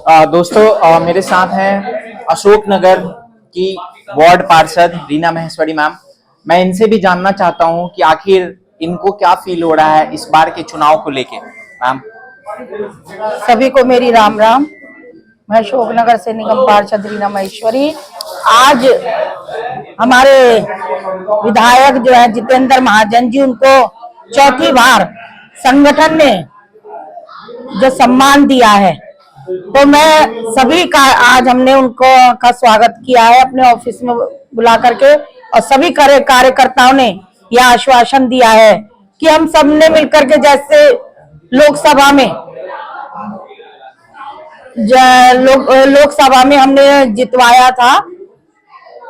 दोस्तों मेरे साथ हैं अशोक नगर की वार्ड पार्षद रीना महेश्वरी मैम। मैं इनसे भी जानना चाहता हूं कि आखिर इनको क्या फील हो रहा है इस बार के चुनाव को लेके। मैम, सभी को मेरी राम राम। मैं अशोक नगर से निगम पार्षद रीना महेश्वरी। आज हमारे विधायक जो है जितेंद्र महाजन जी, उनको चौथी बार संगठन ने जो सम्मान दिया है, तो मैं सभी का आज हमने उनको का स्वागत किया है अपने ऑफिस में बुला करके, और सभी कार्यकर्ताओं ने यह आश्वासन दिया है कि हम सब ने मिलकर के, जैसे लोकसभा में लोकसभा में हमने जितवाया था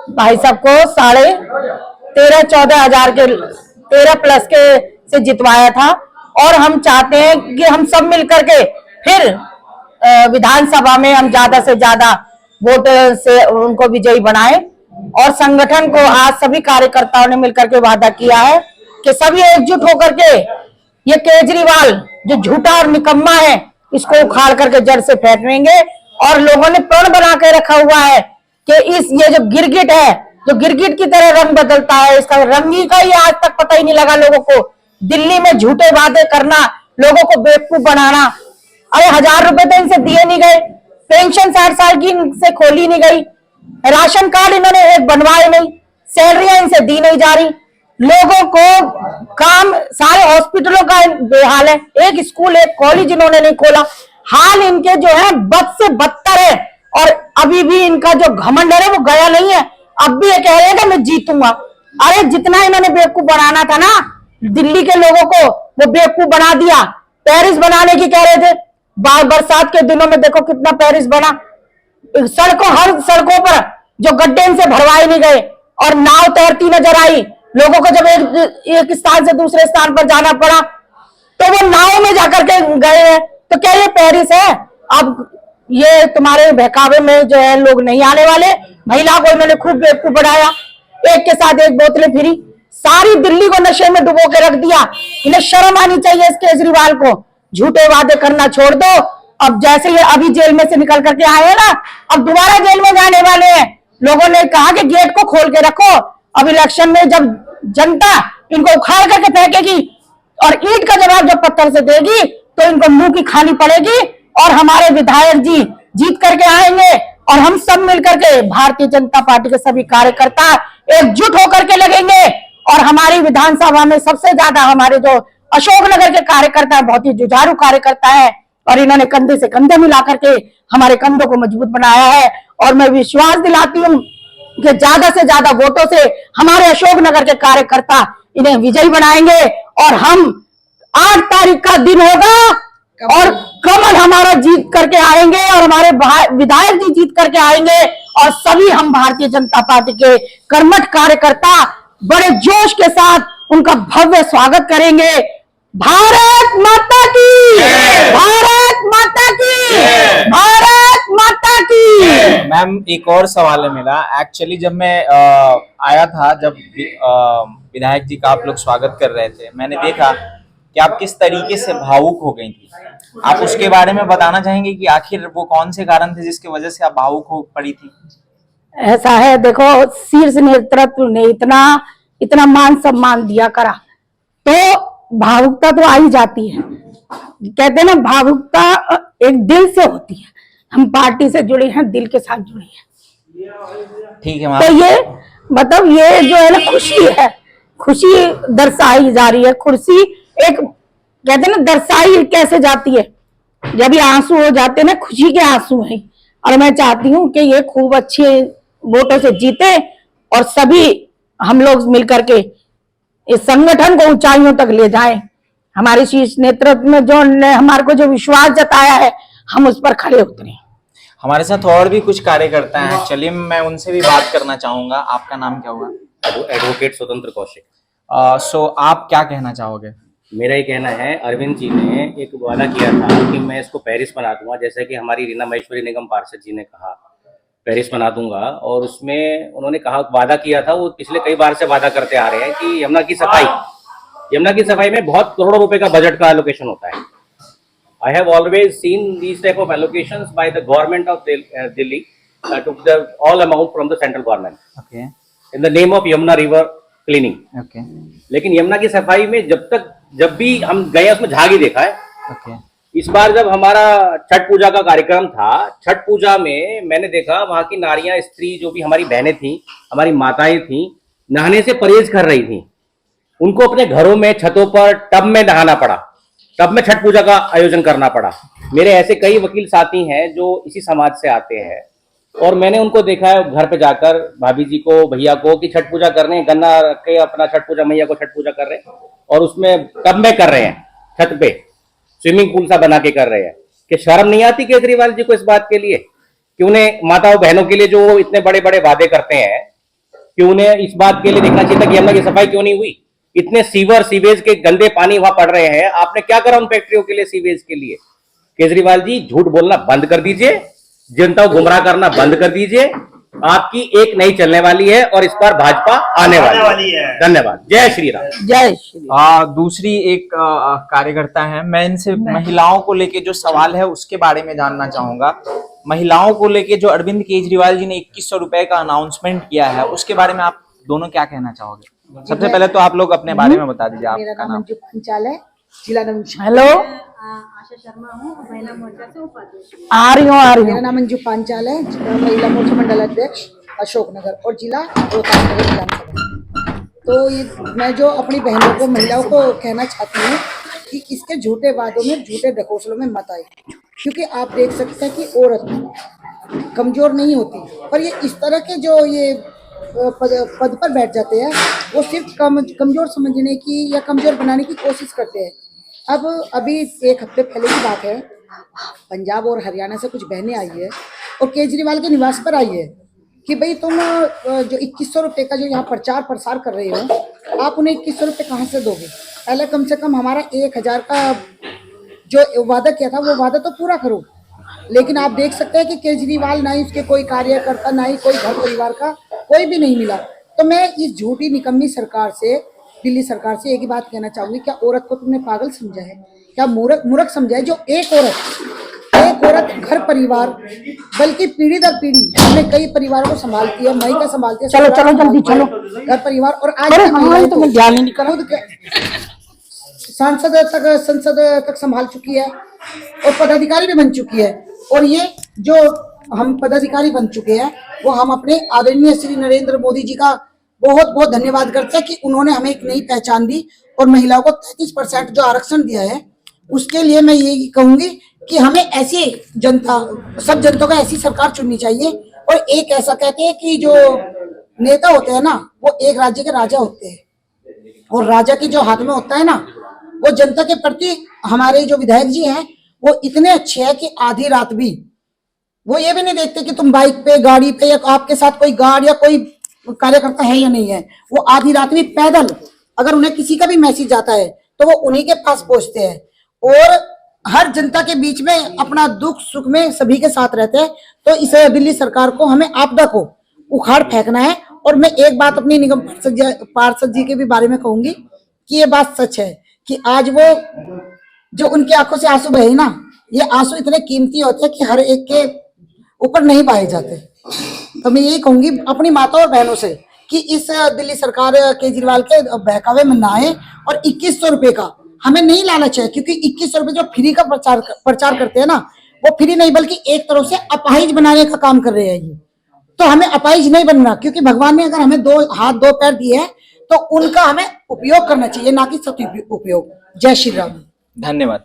भाई साहब को 13,14,000 के 13+ के से जितवाया था, और हम चाहते हैं कि हम सब मिलकर के फिर विधानसभा में हम ज्यादा से ज्यादा वोट से उनको विजयी बनाएं। और संगठन को आज सभी कार्यकर्ताओं ने मिलकर के वादा किया है कि सभी एकजुट होकर के ये केजरीवाल जो झूठा और निकम्मा है, इसको उखाड़ करके जड़ से फेंकेंगे। और लोगों ने प्रण बना के रखा हुआ है कि ये जो गिरगिट है, जो गिरगिट की तरह रंग बदलता है, इसका रंग ही का ही आज तक पता ही नहीं लगा लोगों को। दिल्ली में झूठे वादे करना, लोगों को बेवकूफ बनाना। अरे 1,000 रुपए तो इनसे दिए नहीं गए, पेंशन 60 साल की इनसे खोली नहीं गई, राशन कार्ड इन्होंने एक बनवाए नहीं, सैलरियां इनसे दी नहीं जा रही, लोगों को काम, सारे हॉस्पिटलों का बेहाल है, एक स्कूल एक कॉलेज इन्होंने नहीं खोला। हाल इनके जो है बद से बदतर है, और अभी भी इनका जो घमंड है वो गया नहीं है। अब भी ये कह रहे हैं कि मैं जीतूंगा। अरे जितना इन्होंने बेवकूफ बनाना था ना, दिल्ली के लोगों को वो बेवकूफ बना दिया। पेरिस बनाने की कह रहे थे, बरसात के दिनों में देखो कितना पेरिस बना। हर सड़कों पर जो गड्ढे इनसे भरवाए नहीं गए, और नाव तैरती नजर आई। लोगों को जब एक स्थान से दूसरे स्थान पर जाना पड़ा तो वो नाव में जाकर के गए हैं। तो क्या ये पेरिस है? अब ये तुम्हारे बहकावे में जो है लोग नहीं आने वाले। महिला को इन्होंने खूब बेवकूफ बनाया, एक के साथ एक बोतलें फिरी, सारी दिल्ली को नशे में डुबो के रख दिया। इन्हें शर्म आनी चाहिए इस केजरीवाल को। झूठे वादे करना छोड़ दो। अब जैसे ये अभी जेल में से निकल करके आए हैं ना, अब दोबारा जेल में जाने वाले हैं। लोगों ने कहा कि गेट को खोल के रखो, अब इलेक्शन में जब जनता इनको उखाड़ करके फेंकेगी और ईंट का जवाब जब पत्थर से देगी तो इनको मुंह की खानी पड़ेगी। और हमारे विधायक जी जीत करके आएंगे, और हम सब मिलकर के भारतीय जनता पार्टी के सभी कार्यकर्ता एकजुट होकर के लगेंगे। और हमारी विधानसभा में सबसे ज्यादा हमारे जो अशोकनगर के कार्यकर्ता बहुत ही जुझारू कार्यकर्ता है, और इन्होंने कंधे से कंधे मिला करके हमारे कंधों को मजबूत बनाया है। और मैं विश्वास दिलाती हूँ कि ज्यादा से ज्यादा वोटों से हमारे अशोकनगर के कार्यकर्ता इन्हें विजयी बनाएंगे। और हम 8 तारीख का दिन होगा और कमल हमारा जीत करके आएंगे, और हमारे विधायक जी जीत करके आएंगे, और सभी हम भारतीय जनता पार्टी के कर्मठ कार्यकर्ता बड़े जोश के साथ उनका भव्य स्वागत करेंगे। भारत माता की, भारत माता की, भारत माता की। मैम एक और सवाल है मेरा। एक्चुअली जब मैं आया था, जब विधायक जी का आप लोग स्वागत कर रहे थे, मैंने देखा कि आप किस तरीके से भावुक हो गई थी। आप उसके बारे में बताना चाहेंगे कि आखिर वो कौन से कारण थे जिसकी वजह से आप भावुक हो पड़ी थी? ऐसा है, देखो शीर्ष नेतृत्व ने इतना मान सम्मान दिया करा, तो भावुकता तो आ ही जाती है। कहते हैं ना, भावुकता एक दिल से होती है। हम पार्टी से जुड़े हैं, दिल के साथ जुड़े हैं। ठीक है। तो ये मतलब ये जो है ना, खुशी है, खुशी दर्शाई जा रही है। खुशी एक कहते हैं ना, दर्शाई कैसे जाती है, जब ये आंसू हो जाते हैं ना, खुशी के आंसू हैं। और मैं चाहती हूँ कि ये खूब अच्छे वोटों से जीते, और सभी हम लोग मिलकर के इस संगठन को ऊंचाइयों तक ले जाएं। हमारे शीर्ष नेतृत्व में जो ने हमारे को जो विश्वास जताया है, हम उस पर खड़े उतरे। हमारे साथ और भी कुछ कार्यकर्ता हैं, चलिए मैं उनसे भी बात करना चाहूंगा। आपका नाम क्या हुआ? एडवोकेट स्वतंत्र कौशिक। सो आप क्या कहना चाहोगे? मेरा ये कहना है, अरविंद जी ने एक वादा किया था कि मैं इसको पेरिस बना दूंगा, जैसा कि हमारी रीना महेश्वरी निगम पार्षद जी ने कहा पेरिस बना दूंगा। और उसमें उन्होंने कहा, वादा किया था, वो पिछले कई बार से वादा करते आ रहे हैं कि यमुना की सफाई में बहुत करोड़ों रुपए का बजट का एलोकेशन होता है। I have always seen these type of allocations by the government of Delhi took the all amount from the central government okay in the name of Yamuna River cleaning. Okay लेकिन यमुना की सफाई में जब भी हम गए उसमें झाग ही देखा है। ओके इस बार जब हमारा छठ पूजा का कार्यक्रम था, छठ पूजा में मैंने देखा वहां की नारियां, स्त्री जो भी हमारी बहनें थी, हमारी माताएं थी, नहाने से परहेज कर रही थी। उनको अपने घरों में छतों पर टब में नहाना पड़ा, टब में छठ पूजा का आयोजन करना पड़ा। मेरे ऐसे कई वकील साथी हैं जो इसी समाज से आते हैं और मैंने उनको देखा है घर पे जाकर भाभी जी को, भैया को कि छठ पूजा कर रहे हैं, गन्ना रख के अपना छठ पूजा, मैया को छठ पूजा कर रहे हैं और उसमें टब में कर रहे हैं, छत पे स्विमिंग पूल सा बना के कर रहे हैं। कि शर्म नहीं आती केजरीवाल जी को इस बात के लिए कि उन्हें माताओं बहनों के लिए जो वो इतने बड़े बड़े वादे करते हैं कि उन्हें इस बात के लिए देखना चाहिए था कि यमुना की सफाई क्यों नहीं हुई। इतने सीवेज के गंदे पानी वहां पड़ रहे हैं, आपने क्या करा उन फैक्ट्रियों के लिए, सीवेज के लिए। केजरीवाल जी झूठ बोलना बंद कर दीजिए, जनता को गुमराह करना बंद कर दीजिए। आपकी एक नई चलने वाली है और इस बार भाजपा आने वाली है। धन्यवाद। जय श्री राम। जय श्री दूसरी एक कार्यकर्ता है, मैं इनसे महिलाओं को लेके जो सवाल है उसके बारे में जानना चाहूंगा। महिलाओं को लेके जो अरविंद केजरीवाल जी ने 2100 रुपए का अनाउंसमेंट किया है उसके बारे में आप दोनों क्या कहना चाहोगे? सबसे पहले तो आप लोग अपने बारे में बता दीजिए। मेरा आपका नाम नाम? अंजू पंचाल है, जिला नवनीत। हेलो आशा शर्मा हूँ, महिला मोर्चा से उपाध्यक्ष। आ रही हूँ मेरा नाम अंजू पांचाल है, महिला मोर्चा मंडल अध्यक्ष अशोकनगर और जिला रोहतास नगर विधानसभा। तो ये मैं जो अपनी बहनों को, महिलाओं को कहना चाहती हूँ कि इसके झूठे वादों में, झूठे ढकोसलों में मत आए, क्योंकि आप देख सकते हैं कि औरत कमजोर नहीं होती, पर ये इस तरह के जो ये पद पर बैठ जाते हैं वो सिर्फ कमजोर समझने की या कमजोर बनाने की कोशिश करते हैं। अब अभी एक हफ्ते पहले की बात है, पंजाब और हरियाणा से कुछ बहनें आई है और केजरीवाल के निवास पर आई है कि भाई तुम जो 2100 रुपये का जो यहाँ प्रचार प्रसार कर रहे हो, आप उन्हें 2100 रुपये कहाँ से दोगे? पहले कम से कम हमारा 1000 का जो वादा किया था वो वादा तो पूरा करो। लेकिन आप देख सकते हैं कि केजरीवाल ना ही उसके कोई कार्यकर्ता, ना ही कोई घर परिवार का कोई भी नहीं मिला। तो मैं इस झूठी निकम्मी सरकार से, दिल्ली सरकार से एक ही बात कहना चाहूंगी, क्या औरत को तुमने पागल समझा है? क्या मूर्ख समझा है? जो एक औरत घर परिवार, बल्कि पीढ़ी दर पीढ़ी हमने कई परिवारों को संभालती है, महिला संभालती है। चलो चलो जल्दी चलो। घर परिवार और आज अरे की महिलाएं तो मैं ध्यान ही नहीं कर खुद संसद तक संभाल चुकी है और पदाधिकारी भी बन चुकी है। और ये जो हम पदाधिकारी बन चुके हैं वो हम अपने आदरणीय श्री नरेंद्र मोदी जी का बहुत बहुत धन्यवाद करते हैं कि उन्होंने हमें एक नई पहचान दी और महिलाओं को 33% जो आरक्षण दिया है, उसके लिए मैं यही कहूंगी कि हमें ऐसी जनता, सब जनता को ऐसी सरकार चुननी चाहिए। और एक ऐसा कहते हैं कि जो नेता होते हैं ना, वो एक राज्य के राजा होते हैं और राजा के जो हाथ में होता है ना, वो जनता के प्रति हमारे जो विधायक जी हैं वो इतने अच्छे हैं कि आधी रात भी वो ये भी नहीं देखते कि तुम बाइक पे, गाड़ी पे, या आपके साथ कोई गार्ड या कोई कार्यकर्ता है या नहीं है। वो आधी रात भी पैदल, अगर उन्हें किसी का भी मैसेज आता है तो वो उन्हीं के पास पहुंचते हैं और हर जनता के बीच में अपना दुख सुख में सभी के साथ रहते हैं। तो इस दिल्ली सरकार को, हमें आपदा को उखाड़ फेंकना है। और मैं एक बात अपनी निगम पार्षद जी के भी बारे में कहूंगी कि ये बात सच है कि आज वो जो उनकी आंखों से आंसू बहे ना, ये आंसू इतने कीमती होते हैं कि हर एक के ऊपर नहीं बहाए जाते। तो मैं यही कहूंगी अपनी माता और बहनों से कि इस दिल्ली सरकार केजरीवाल के बहकावे में ना आए और 2100 रुपए का हमें नहीं लालच है, क्योंकि 2100 रुपए जो फ्री का प्रचार करते हैं ना, वो फ्री नहीं बल्कि एक तरफ से अपाहिज बनाने का काम कर रहे हैं ये। तो हमें अपाहिज नहीं बनना, क्योंकि भगवान ने अगर हमें 2 हाथ 2 पैर दिए हैं तो उनका हमें उपयोग करना चाहिए, ना कि सदुपयोग। जय श्री राम। धन्यवाद।